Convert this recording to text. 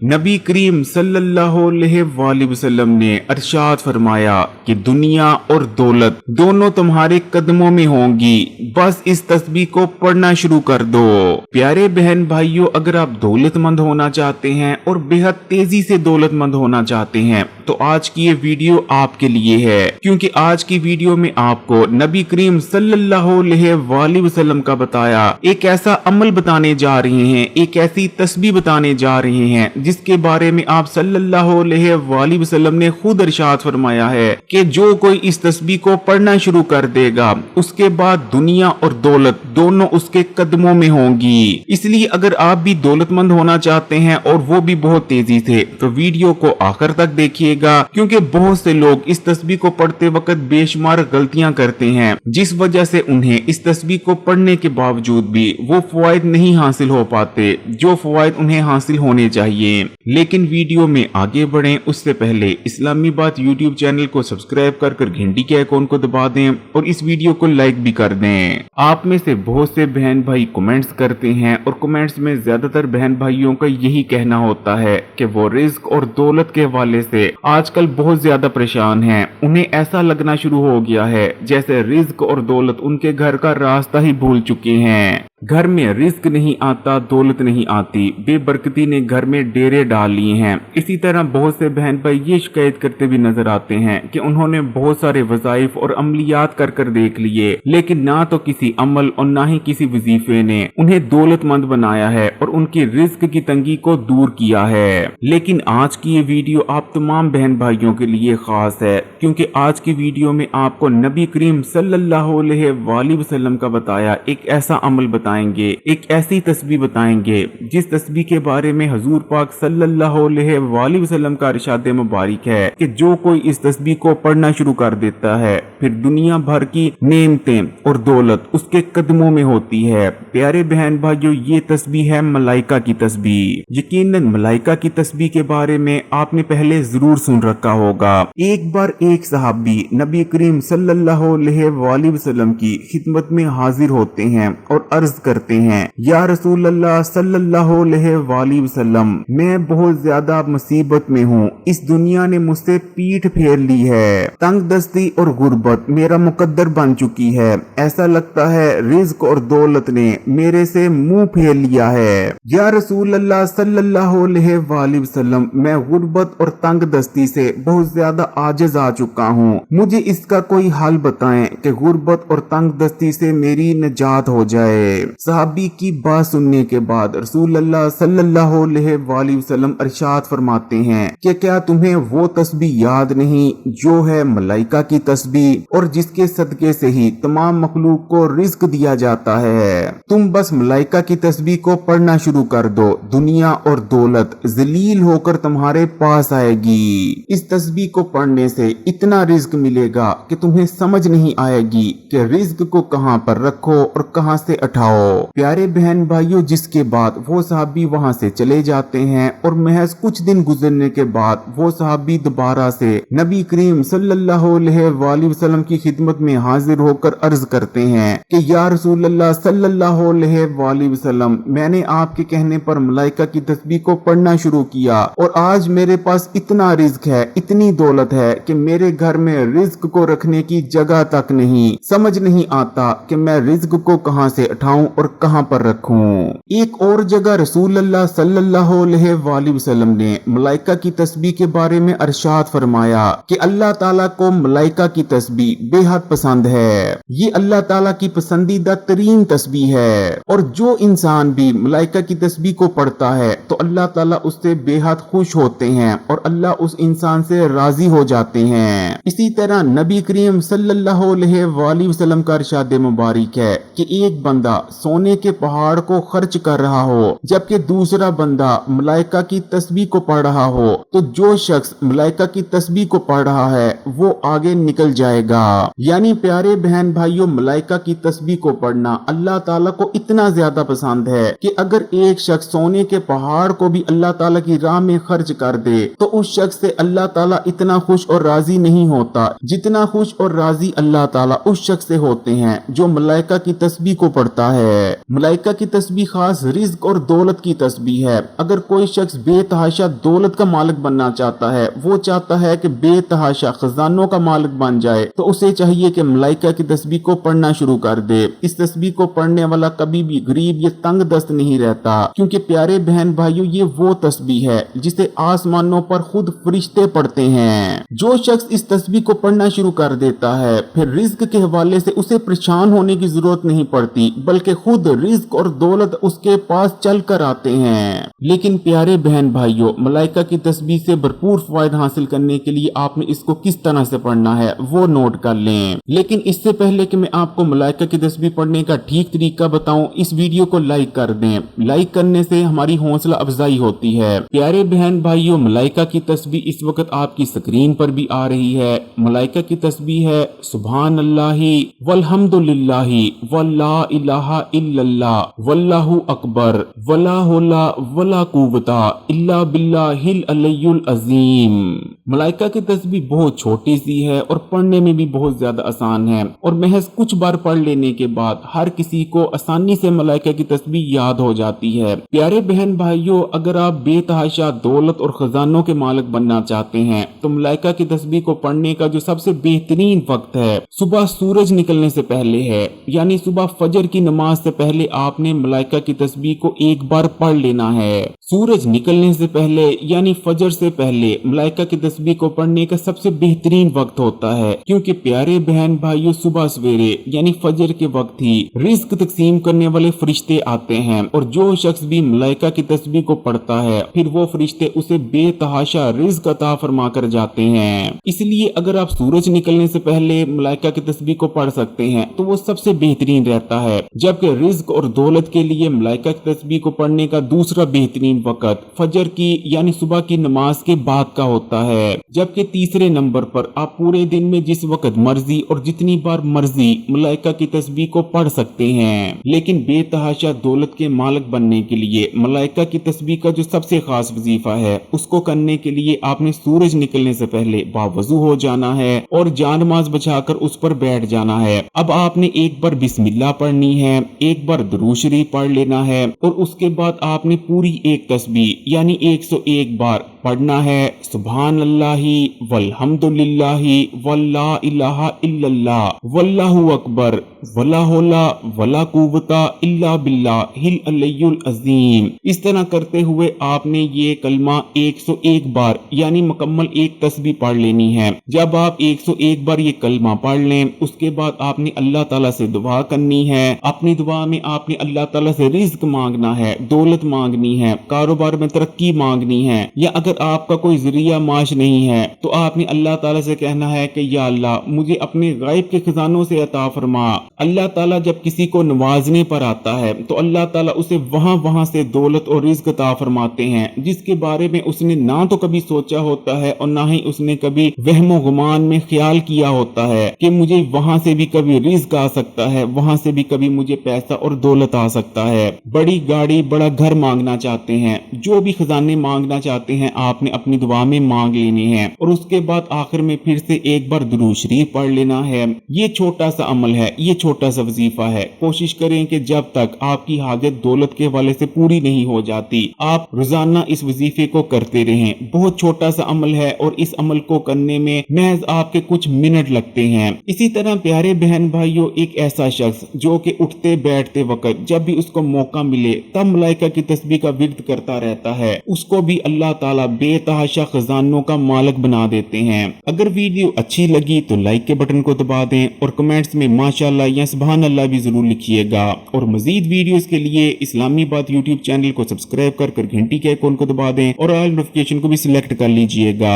नबी करीम सल्लल्लाहु अलैहि वसल्लम ने अरशाद फरमाया कि दुनिया और दौलत दोनों तुम्हारे कदमों में होंगी, बस इस तस्बीह को पढ़ना शुरू कर दो। प्यारे बहन भाइयों, अगर आप दौलतमंद होना चाहते हैं और बेहद तेजी से दौलतमंद होना चाहते हैं तो आज की ये वीडियो आपके लिए है, क्योंकि आज की वीडियो में आपको नबी करीम सल्लल्लाहु अलैहि वसल्लम का बताया एक ऐसा अमल बताने जा रहे हैं, एक ऐसी तस्बीह बताने जा रहे हैं जिसके बारे में आप सल्लल्लाहु अलैहि वसल्लम ने खुद इरशाद फरमाया है कि जो कोई इस तस्बीह को पढ़ना शुरू कर देगा उसके बाद दुनिया और दौलत दोनों उसके कदमों में होंगी। इसलिए अगर आप भी दौलतमंद होना चाहते हैं और वो भी बहुत तेजी से, तो वीडियो को आखिर तक देखिएगा, क्योंकि बहुत से लोग इस तस्बीह को पढ़ते वक्त बेशुमार गलतियां करते हैं जिस वजह से उन्हें इस तस्बीह को पढ़ने के बावजूद भी वो फवायद नहीं हासिल हो पाते जो फवायद उन्हें हासिल होने चाहिए। लेकिन वीडियो में आगे बढ़ें उससे पहले इस्लामी बात यूट्यूब चैनल को सब्सक्राइब कर घंटी के आइकॉन को दबा दें और इस वीडियो को लाइक भी कर दें। आप में से बहुत से बहन भाई कमेंट्स करते हैं और कमेंट्स में ज्यादातर बहन भाइयों का यही कहना होता है कि वो रिस्क और दौलत के हवाले से आजकल बहुत ज्यादा परेशान हैं। उन्हें ऐसा लगना शुरू हो गया है जैसे रिस्क और दौलत उनके घर का रास्ता ही भूल चुके हैं। घर में रिस्क नहीं आता, दौलत नहीं आती, बेबरकती ने घर में डेरे डाल लिए हैं। इसी तरह बहुत से बहन भाई ये शिकायत करते भी नजर आते हैं कि उन्होंने बहुत सारे वज़ाइफ और अमलियात कर देख लिए, लेकिन ना तो किसी अमल और ना ही किसी वजीफे ने उन्हें दौलतमंद बनाया है और उनकी रिस्क की तंगी को दूर किया है। लेकिन आज की ये वीडियो आप तमाम बहन भाइयों के लिए खास है, क्योंकि आज की वीडियो में आपको नबी करीम सल्लल्लाहु अलैहि वसल्लम का बताया एक ऐसा अमल बताएंगे, एक ऐसी तस्बीह बताएंगे जिस तस्बीह के बारे में हजूर पाक सल्लल्लाहु अलैहि वसल्लम का इरशाद मुबारक है कि जो कोई इस तस्बीह को पढ़ना शुरू कर देता है फिर दुनिया भर की नेमतें और दौलत उसके कदमों में होती है। प्यारे बहन भाइयों, ये तस्बीह है मलाइका की तस्बीह। यकीनन मलाइका की तस्बीह के बारे में आपने पहले जरूर सुन रखा होगा। एक बार एक सहाबी नबी करीम सल्लल्लाहु अलैहि वसल्लम की खिदमत में हाजिर होते हैं और अर्ज करते हैं, या रसूल अल्लाह सल्लल्लाहु अलैहि वसल्लम, मैं बहुत ज्यादा मुसीबत में हूँ। इस दुनिया ने मुझसे पीठ फेर ली है, तंग दस्ती और गुर्बत मेरा मुकद्दर बन चुकी है। ऐसा लगता है रिज्क और दौलत ने मेरे से मुंह फेर लिया है। या रसूल अल्लाह सल्लल्लाहु अलैहि वसल्लम, मैं गुर्बत और तंग दस्ती से बहुत ज्यादा आजिज आ चुका हूँ। मुझे इसका कोई हल बताएं कि गुर्बत और तंग दस्ती से मेरी निजात हो जाए। सहाबी की बात सुनने के बाद रसूल अल्लाह सल्लल्लाहु अलैहि वसल्लम इरशाद फरमाते हैं कि क्या तुम्हें वो तस्बीह याद नहीं जो है मलाइका की तस्बीह और जिसके सदके से ही तमाम मखलूक को रिज्क दिया जाता है। तुम बस मलाइका की तस्बीह को पढ़ना शुरू कर दो, दुनिया और दौलत जलील होकर तुम्हारे पास आएगी। इस तस्बीह को पढ़ने से इतना रिज्क मिलेगा कि तुम्हें समझ नहीं आएगी कि रिज्क को कहां पर रखो और कहां से उठाओ। प्यारे बहन भाइयों, जिसके बाद वो सहाबी वहां से चले जाते हैं और महज कुछ दिन गुजरने के बाद वो सहाबी दोबारा से नबी करीम सल्लल्लाहु अलैहि वसल्लम की खिदमत में हाजिर होकर अर्ज करते हैं कि या रसूल अल्लाह सल्लल्लाहु अलैहि वसल्लम, मैंने आपके कहने पर मलाइका की तस्बीह को पढ़ना शुरू किया और आज मेरे पास इतना रिज्क है, इतनी दौलत है कि मेरे घर में रिज्क को रखने की जगह तक नहीं। समझ नहीं आता कि मैं रिज्क को कहां से उठाऊं और कहां पर रखूं। एक और जगह रसूल अल्लाह सल्लल्लाहु अलैहि वसल्लम ने मलाइका की तस्बीह के बारे में इरशाद फरमाया कि अल्लाह ताला को मलाइका की तस्बीह बेहद पसंद है। ये अल्लाह ताला की पसंदीदा तरीन तस्बीह है और जो इंसान भी मलाइका की तस्बीह को पढ़ता है तो अल्लाह ताला उससे बेहद खुश होते हैं और अल्लाह उस इंसान से राजी हो जाते हैं। इसी तरह नबी करीम सल्लल्लाहु अलैहि वसल्लम का इरशाद मुबारक है कि एक बंदा सोने के पहाड़ को खर्च कर रहा हो जबकि दूसरा बंदा मलाइका की तस्बीह को पढ़ रहा हो, तो जो शख्स मलाइका की तस्बीह को पढ़ रहा है वो आगे निकल जाएगा। यानी प्यारे बहन भाइयों, मलाइका की तस्बीह को पढ़ना अल्लाह ताला को इतना ज्यादा पसंद है कि अगर एक शख्स सोने के पहाड़ को भी अल्लाह ताला की राह में खर्च कर दे तो उस शख्स से अल्लाह ताला इतना खुश और राजी नहीं होता जितना खुश और राजी अल्लाह ताला उस शख्स से होते हैं जो मलाइका की तस्बीह को पढ़ता है। है। मलाइका की तस्बीह खास रिज्क और दौलत की तस्बीह है। अगर कोई शख्स बेतहाशा दौलत का मालिक बनना चाहता है, वो चाहता है कि बेतहाशा खजानों का मालिक बन जाए, तो उसे चाहिए कि मलाइका की तस्बीह को पढ़ना शुरू कर दे। इस तस्बीह को पढ़ने वाला कभी भी गरीब या तंग दस्त नहीं रहता, क्योंकि प्यारे बहन भाइयों ये वो तस्बीह है जिसे आसमानों पर खुद फरिश्ते पढ़ते हैं। जो शख्स इस तस्बीह को पढ़ना शुरू कर देता है, फिर रिज्क के हवाले से उसे परेशान होने की जरूरत नहीं पड़ती, बल्कि खुद रिज्क और दौलत उसके पास चल कर आते हैं। लेकिन प्यारे बहन भाइयों, मलाइका की तस्बीह से भरपूर फायदा हासिल करने के लिए आपने इसको किस तरह से पढ़ना है वो नोट कर लें। लेकिन इससे पहले कि मैं आपको मलाइका की तस्बीह पढ़ने का ठीक तरीका बताऊं, इस वीडियो को लाइक कर दें। लाइक करने से हमारी हौसला अफजाई होती है। प्यारे बहन भाइयों, मलाइका की तस्बीह इस वक्त आपकी स्क्रीन पर भी आ रही है। मलाइका की तस्बीह है सुभान अल्लाही वल्हम्दुलिल्लाही वल्ला इलाहा इल्लल्लाह वल्लाहु अकबर वला हौला वला कुव्वता इल्ला बिल्लाहिल अलियुल अजीम। मलाइका की तस्बीह बहुत छोटी सी है और पढ़ने में भी बहुत ज्यादा आसान है, और महज कुछ बार पढ़ लेने के बाद हर किसी को आसानी से मलाइका की तस्बीह याद हो जाती है। प्यारे बहन भाइयों, अगर आप बेतहाशा दौलत और खजानों के मालिक बनना चाहते हैं, तो मलाइका की तस्बीह को पढ़ने का जो सबसे बेहतरीन वक्त है सुबह सूरज निकलने से पहले है, यानी सुबह फजर की नमाज से पहले आपने मलाइका की तस्बीह को एक बार पढ़ लेना है। सूरज निकलने से पहले यानी फजर से पहले मलाइका की तस्बीह को पढ़ने का सबसे बेहतरीन वक्त होता है, क्योंकि प्यारे बहन भाइयों सुबह सवेरे यानी फजर के वक्त ही रिज्क तकसीम करने वाले फरिश्ते आते हैं, और जो शख्स भी मलाइका की तस्बीह को पढ़ता है फिर वो फरिश्ते उसे बेतहाशा रिज्क अता फरमा कर जाते हैं। इसलिए अगर आप सूरज निकलने से पहले मलाइका की तस्बीह को पढ़ सकते हैं तो वो सबसे बेहतरीन रहता है, जबकि रिज्क और दौलत के लिए मलाइका की तस्बीह को पढ़ने का दूसरा बेहतरीन वक्त फजर की यानी सुबह की नमाज के बाद का होता है। जबकि तीसरे नंबर पर आप पूरे दिन में जिस वक्त मर्जी और जितनी बार मर्जी मलाइका की तस्बीह को पढ़ सकते हैं। लेकिन बेतहाशा दौलत के मालिक बनने के लिए मलाइका की तस्बीह का जो सबसे खास वजीफा है, उसको करने के लिए आपने सूरज निकलने से पहले बावजू हो जाना है और जानमाज बचाकर उस पर बैठ जाना है। अब आपने एक बार बिस्मिल्लाह पढ़नी है, एक बार दुरूद शरीफ पढ़ लेना है, और उसके बाद आपने पूरी एक तस्बीह यानी 101 बार पढ़ना है सुभान अल्लाही वल्हम्दुलिल्लाही वल्ला इलाहा इल्लल्लाह वल्लाहु अकबर वला हौला वला कुव्वता इल्ला बिल्लाहिल अलियुल अजीम। इस तरह करते हुए आपने ये कलमा 101 बार यानी मुकम्मल एक तस्बीह पढ़ लेनी है। जब आप 101 बार ये कलमा पढ़ लें, उसके बाद आपने अल्लाह ताला से दुआ करनी है। अपनी दुआ में आपने अल्लाह ताला से रिज्क मांगना है, दौलत मांगनी है, कारोबार में तरक्की मांगनी है, या अगर आपका कोई जरिया माश नहीं है तो आपने अल्लाह ताला से कहना है कि या अल्लाह मुझे अपने गायब के खजानों से अता फरमा। अल्लाह ताला जब किसी को नवाजने पर आता है तो अल्लाह ताला उसे वहां से दौलत और रिज्क अता फरमाते हैं, जिसके बारे में उसने ना तो कभी सोचा होता है और ना ही उसने कभी वहमो गुमान में ख्याल किया होता है कि मुझे वहां से भी कभी रिज्क आ सकता है, वहां से भी कभी मुझे पैसा और दौलत आ सकता है। बड़ी गाड़ी बड़ा घर मांगना चाहते हैं, जो भी खजाने मांगना चाहते हैं आपने अपनी दुआ में मांग लेने हैं, और उसके बाद आखिर में फिर से एक बार दुरूद शरीफ पढ़ लेना है। ये छोटा सा अमल है, ये छोटा सा वजीफा है। कोशिश करें कि जब तक आपकी हाजत दौलत के हवाले से पूरी नहीं हो जाती, आप रोजाना इस वजीफे को करते रहें। बहुत छोटा सा अमल है और इस अमल को करने में महज आपके कुछ मिनट लगते हैं। इसी तरह प्यारे बहन भाइयों, एक ऐसा शख्स जो कि उठते बैठते वक्त जब भी उसको मौका मिले तब मलाइका की तस्बीह का विर्द करता रहता है, उसको भी अल्लाह ताला बेतहाशा खजानों का मालिक बना देते हैं। अगर वीडियो अच्छी लगी तो लाइक के बटन को दबा दें और कमेंट्स में माशाअल्लाह या सुभान अल्लाह भी जरूर लिखिएगा। और मजीद वीडियोस के लिए इस्लामी बात यूट्यूब चैनल को सब्सक्राइब कर घंटी के आइकॉन को दबा दें और ऑल नोटिफिकेशन को भी सिलेक्ट कर लीजिएगा।